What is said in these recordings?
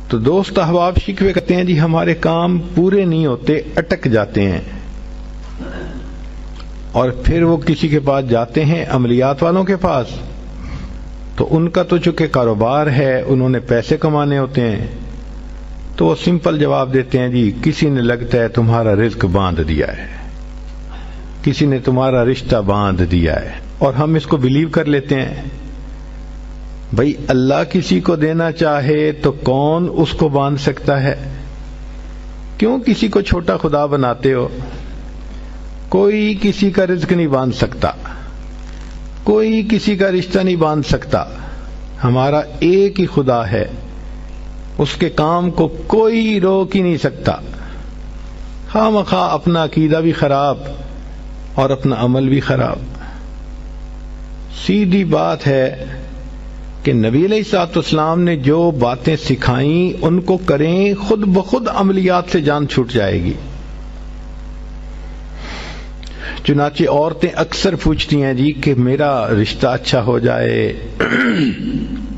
تو دوست احباب شکوے کرتے ہیں جی ہمارے کام پورے نہیں ہوتے، اٹک جاتے ہیں، اور پھر وہ کسی کے پاس جاتے ہیں، عملیات والوں کے پاس، تو ان کا تو چونکہ کاروبار ہے، انہوں نے پیسے کمانے ہوتے ہیں، تو وہ سمپل جواب دیتے ہیں جی کسی نے لگتا ہے تمہارا رزق باندھ دیا ہے، کسی نے تمہارا رشتہ باندھ دیا ہے، اور ہم اس کو بلیو کر لیتے ہیں۔ بھئی اللہ کسی کو دینا چاہے تو کون اس کو باندھ سکتا ہے؟ کیوں کسی کو چھوٹا خدا بناتے ہو؟ کوئی کسی کا رزق نہیں باندھ سکتا، کوئی کسی کا رشتہ نہیں باندھ سکتا، ہمارا ایک ہی خدا ہے، اس کے کام کو کوئی روک ہی نہیں سکتا۔ خواہ مخواہ اپنا عقیدہ بھی خراب اور اپنا عمل بھی خراب۔ سیدھی بات ہے کہ نبی علیہ الصلوۃ والسلام نے جو باتیں سکھائیں ان کو کریں، خود بخود عملیات سے جان چھوٹ جائے گی۔ چنانچہ عورتیں اکثر پوچھتی ہیں جی کہ میرا رشتہ اچھا ہو جائے،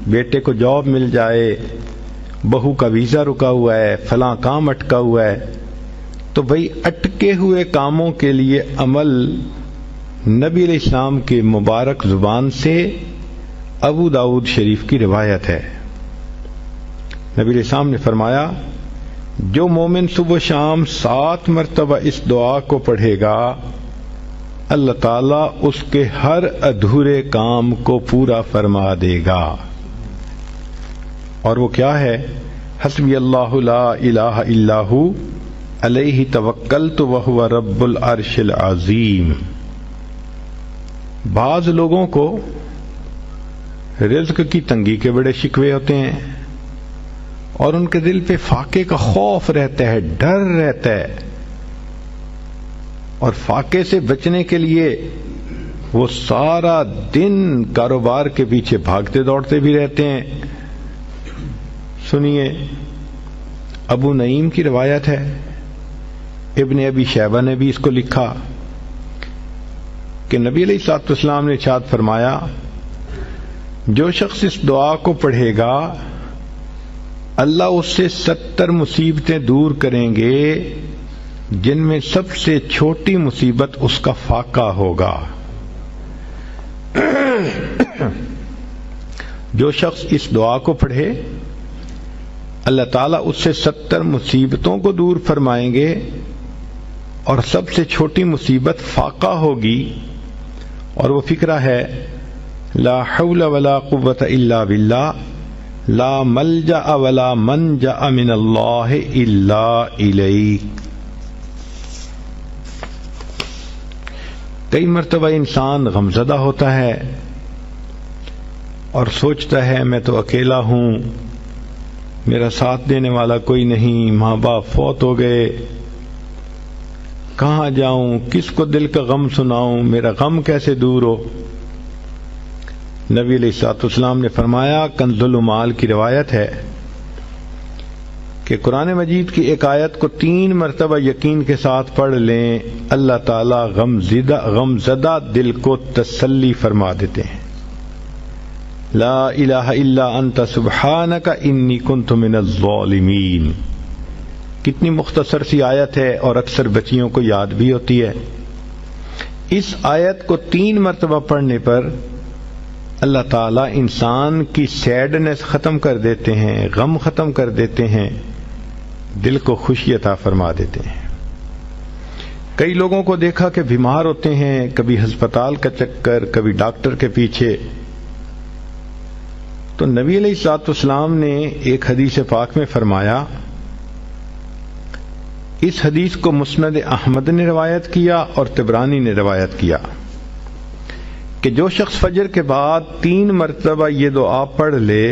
بیٹے کو جاب مل جائے، بہو کا ویزا رکا ہوا ہے، فلاں کام اٹکا ہوا ہے۔ تو بھئی اٹکے ہوئے کاموں کے لیے عمل نبی علیہ السلام کے مبارک زبان سے ابو داؤد شریف کی روایت ہے۔ نبی علیہ السلام نے فرمایا جو مومن صبح و شام 7 مرتبہ اس دعا کو پڑھے گا، اللہ تعالیٰ اس کے ہر ادھورے کام کو پورا فرما دے گا۔ اور وہ کیا ہے؟ حسبی اللہ لا الہ الا ہو علیہ توکلت وہو رب العرش العظیم۔ بعض لوگوں کو رزق کی تنگی کے بڑے شکوے ہوتے ہیں، اور ان کے دل پہ فاقے کا خوف رہتا ہے، ڈر رہتا ہے، اور فاقے سے بچنے کے لیے وہ سارا دن کاروبار کے پیچھے بھاگتے دوڑتے بھی رہتے ہیں۔ سنیے، ابو نعیم کی روایت ہے، ابن ابی شیبہ نے بھی اس کو لکھا کہ نبی علیہ الصلوۃ والسلام نے ارشاد فرمایا جو شخص اس دعا کو پڑھے گا اللہ اس سے 70 مصیبتیں دور کریں گے، جن میں سب سے چھوٹی مصیبت اس کا فاقہ ہوگا۔ جو شخص اس دعا کو پڑھے اللہ تعالیٰ اس سے 70 مصیبتوں کو دور فرمائیں گے، اور سب سے چھوٹی مصیبت فاقہ ہوگی، اور وہ فقرہ ہے لا حول ولا قوة الا باللہ لا ملجأ ولا منجأ من اللہ الا الیک۔ کئی مرتبہ انسان غمزدہ ہوتا ہے اور سوچتا ہے میں تو اکیلا ہوں، میرا ساتھ دینے والا کوئی نہیں، ماں باپ فوت ہو گئے، کہاں جاؤں، کس کو دل کا غم سناؤں، میرا غم کیسے دور ہو؟ نبی علیہ الصلوۃ والسلام نے فرمایا، کنز المال کی روایت ہے کہ قرآن مجید کی ایک آیت کو 3 مرتبہ یقین کے ساتھ پڑھ لیں، اللہ تعالیٰ غمزدہ دل کو تسلی فرما دیتے ہیں۔ لا الہ الا انت سبحانک انی کنت من الظالمین۔ کتنی مختصر سی آیت ہے اور اکثر بچیوں کو یاد بھی ہوتی ہے۔ اس آیت کو 3 مرتبہ پڑھنے پر اللہ تعالیٰ انسان کی سیڈنس ختم کر دیتے ہیں، غم ختم کر دیتے ہیں، دل کو خوشی عطا فرما دیتے ہیں۔ کئی لوگوں کو دیکھا کہ بیمار ہوتے ہیں، کبھی ہسپتال کا چکر، کبھی ڈاکٹر کے پیچھے، تو نبی علیہ الصلوۃ والسلام نے ایک حدیث پاک میں فرمایا، اس حدیث کو مسند احمد نے روایت کیا اور طبرانی نے روایت کیا کہ جو شخص فجر کے بعد 3 مرتبہ یہ دعا پڑھ لے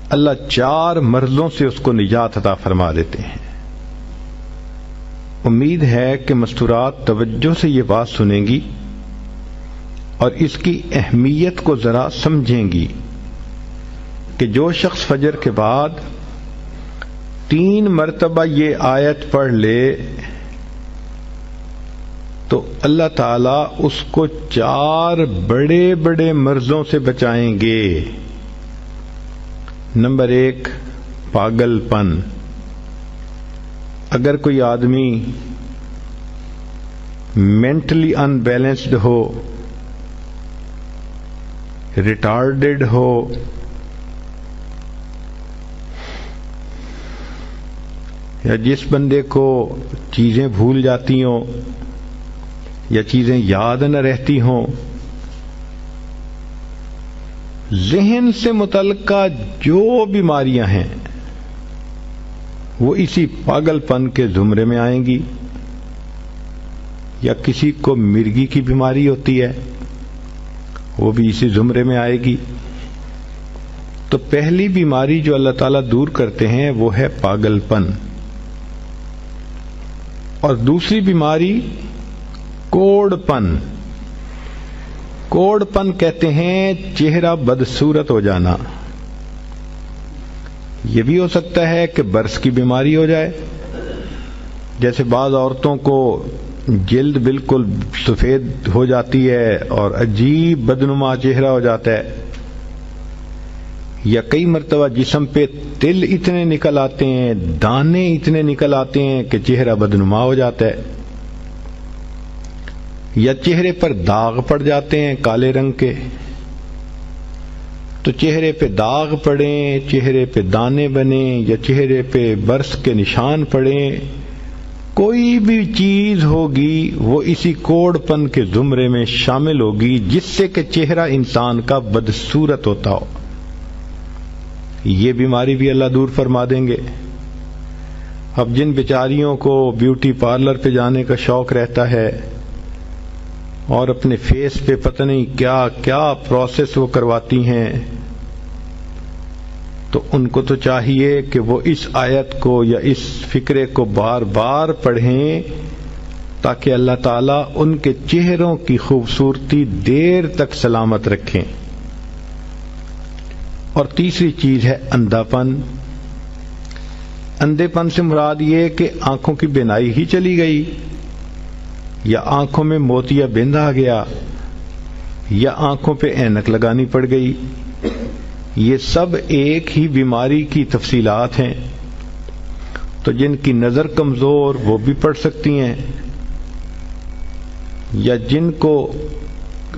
اللہ 4 مرضوں سے اس کو نجات عطا فرما دیتے ہیں۔ امید ہے کہ مستورات توجہ سے یہ بات سنیں گی اور اس کی اہمیت کو ذرا سمجھیں گی کہ جو شخص فجر کے بعد 3 مرتبہ یہ آیت پڑھ لے تو اللہ تعالیٰ اس کو 4 بڑے بڑے مرضوں سے بچائیں گے۔ نمبر 1، پاگل پن. اگر کوئی آدمی مینٹلی ان بیلنسڈ ہو، ریٹارڈڈ ہو، یا جس بندے کو چیزیں بھول جاتی ہوں یا چیزیں یاد نہ رہتی ہوں، ذہن سے متعلقہ جو بیماریاں ہیں وہ اسی پاگل پن کے زمرے میں آئیں گی. یا کسی کو مرگی کی بیماری ہوتی ہے، وہ بھی اسی زمرے میں آئے گی. تو پہلی بیماری جو اللہ تعالیٰ دور کرتے ہیں وہ ہے پاگل پن، اور دوسری بیماری کوڑ پن. کوڑ پن کہتے ہیں چہرہ بدصورت ہو جانا. یہ بھی ہو سکتا ہے کہ برس کی بیماری ہو جائے، جیسے بعض عورتوں کو جلد بالکل سفید ہو جاتی ہے اور عجیب بدنما چہرہ ہو جاتا ہے، یا کئی مرتبہ جسم پہ تل اتنے نکل آتے ہیں، دانے اتنے نکل آتے ہیں کہ چہرہ بدنما ہو جاتا ہے، یا چہرے پر داغ پڑ جاتے ہیں کالے رنگ کے. تو چہرے پہ داغ پڑیں، چہرے پہ دانے بنیں، یا چہرے پہ برس کے نشان پڑیں، کوئی بھی چیز ہوگی وہ اسی کوڑ پن کے زمرے میں شامل ہوگی، جس سے کہ چہرہ انسان کا بدصورت ہوتا ہو. یہ بیماری بھی اللہ دور فرما دیں گے. اب جن بیچاریوں کو بیوٹی پارلر پہ جانے کا شوق رہتا ہے اور اپنے فیس پہ پتہ نہیں کیا کیا پروسیس وہ کرواتی ہیں، تو ان کو تو چاہیے کہ وہ اس آیت کو یا اس فکرے کو بار بار پڑھیں تاکہ اللہ تعالیٰ ان کے چہروں کی خوبصورتی دیر تک سلامت رکھیں. اور تیسری چیز ہے اندھا پن. اندھے پن سے مراد یہ کہ آنکھوں کی بینائی ہی چلی گئی، یا آنکھوں میں موتیا بند آ گیا، یا آنکھوں پہ اینک لگانی پڑ گئی. یہ سب ایک ہی بیماری کی تفصیلات ہیں. تو جن کی نظر کمزور وہ بھی پڑ سکتی ہیں، یا جن کو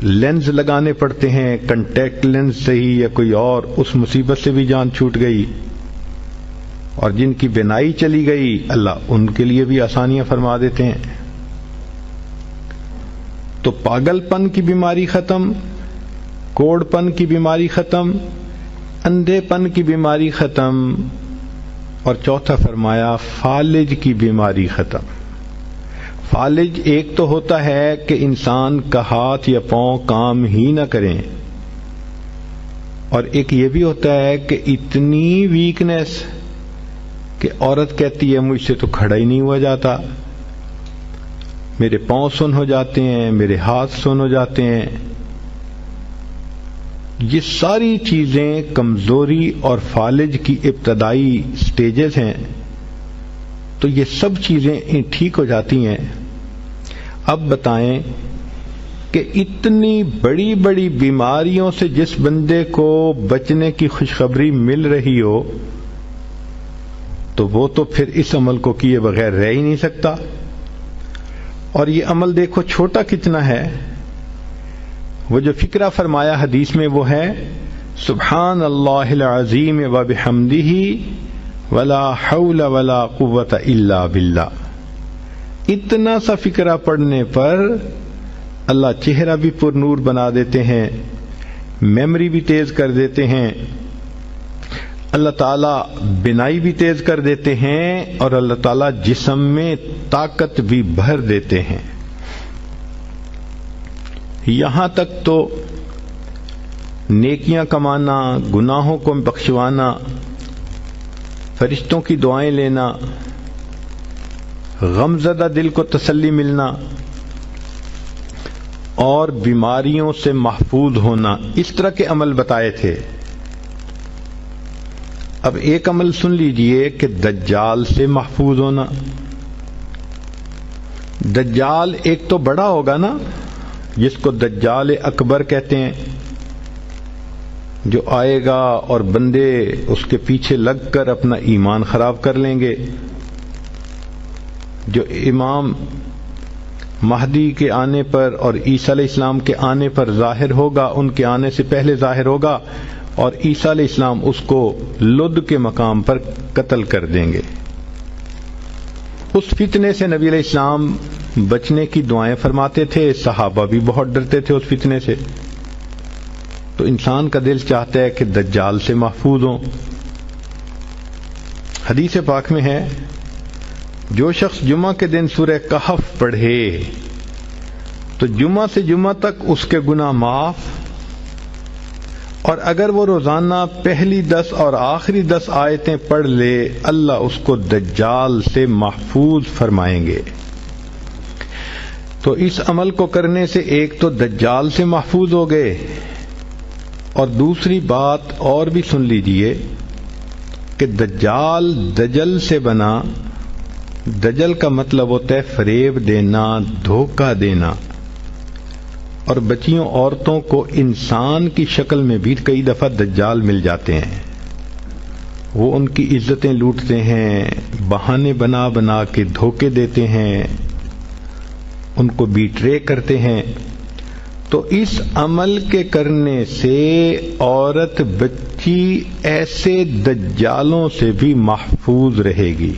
لینز لگانے پڑتے ہیں، کنٹیکٹ لینز سے ہی یا کوئی اور، اس مصیبت سے بھی جان چھوٹ گئی. اور جن کی بینائی چلی گئی اللہ ان کے لیے بھی آسانیاں فرما دیتے ہیں. تو پاگل پن کی بیماری ختم، کوڑ پن کی بیماری ختم، اندھے پن کی بیماری ختم، اور چوتھا فرمایا فالج کی بیماری ختم. فالج ایک تو ہوتا ہے کہ انسان کا ہاتھ یا پاؤں کام ہی نہ کریں، اور ایک یہ بھی ہوتا ہے کہ اتنی ویکنیس کہ عورت کہتی ہے مجھ سے تو کھڑا ہی نہیں ہوا جاتا، میرے پاؤں سن ہو جاتے ہیں، میرے ہاتھ سن ہو جاتے ہیں. یہ ساری چیزیں کمزوری اور فالج کی ابتدائی سٹیجز ہیں. تو یہ سب چیزیں ٹھیک ہو جاتی ہیں. اب بتائیں کہ اتنی بڑی بڑی بیماریوں سے جس بندے کو بچنے کی خوشخبری مل رہی ہو تو وہ تو پھر اس عمل کو کیے بغیر رہ ہی نہیں سکتا. اور یہ عمل دیکھو چھوٹا کتنا ہے. وہ جو فکرہ فرمایا حدیث میں وہ ہے سبحان اللہ العظیم و بحمدہ ولا حول ولا قوت الا باللہ. اتنا سا فکرہ پڑھنے پر اللہ چہرہ بھی پر نور بنا دیتے ہیں، میموری بھی تیز کر دیتے ہیں، اللہ تعالیٰ بینائی بھی تیز کر دیتے ہیں، اور اللہ تعالیٰ جسم میں طاقت بھی بھر دیتے ہیں. یہاں تک تو نیکیاں کمانا، گناہوں کو بخشوانا، فرشتوں کی دعائیں لینا، غمزدہ دل کو تسلی ملنا، اور بیماریوں سے محفوظ ہونا، اس طرح کے عمل بتائے تھے. اب ایک عمل سن لیجئے کہ دجال سے محفوظ ہونا. دجال ایک تو بڑا ہوگا نا، جس کو دجال اکبر کہتے ہیں، جو آئے گا اور بندے اس کے پیچھے لگ کر اپنا ایمان خراب کر لیں گے. جو امام مہدی کے آنے پر اور عیسیٰ علیہ السلام کے آنے پر ظاہر ہوگا، ان کے آنے سے پہلے ظاہر ہوگا، اور عیسیٰ علیہ السلام اس کو لد کے مقام پر قتل کر دیں گے. اس فتنے سے نبی علیہ السلام بچنے کی دعائیں فرماتے تھے، صحابہ بھی بہت ڈرتے تھے اس فتنے سے. تو انسان کا دل چاہتا ہے کہ دجال سے محفوظ ہوں. حدیث پاک میں ہے جو شخص جمعہ کے دن سورہ کہف پڑھے تو جمعہ سے جمعہ تک اس کے گناہ معاف، اور اگر وہ روزانہ پہلی 10 اور آخری 10 آیتیں پڑھ لے اللہ اس کو دجال سے محفوظ فرمائیں گے. تو اس عمل کو کرنے سے ایک تو دجال سے محفوظ ہو گئے، اور دوسری بات اور بھی سن لیجئے کہ دجال دجل سے بنا. دجل کا مطلب ہوتا ہے فریب دینا، دھوکہ دینا. اور بچیوں عورتوں کو انسان کی شکل میں بھی کئی دفعہ دجال مل جاتے ہیں. وہ ان کی عزتیں لوٹتے ہیں، بہانے بنا بنا کے دھوکے دیتے ہیں، ان کو بیٹرے کرتے ہیں. تو اس عمل کے کرنے سے عورت بچی ایسے دجالوں سے بھی محفوظ رہے گی.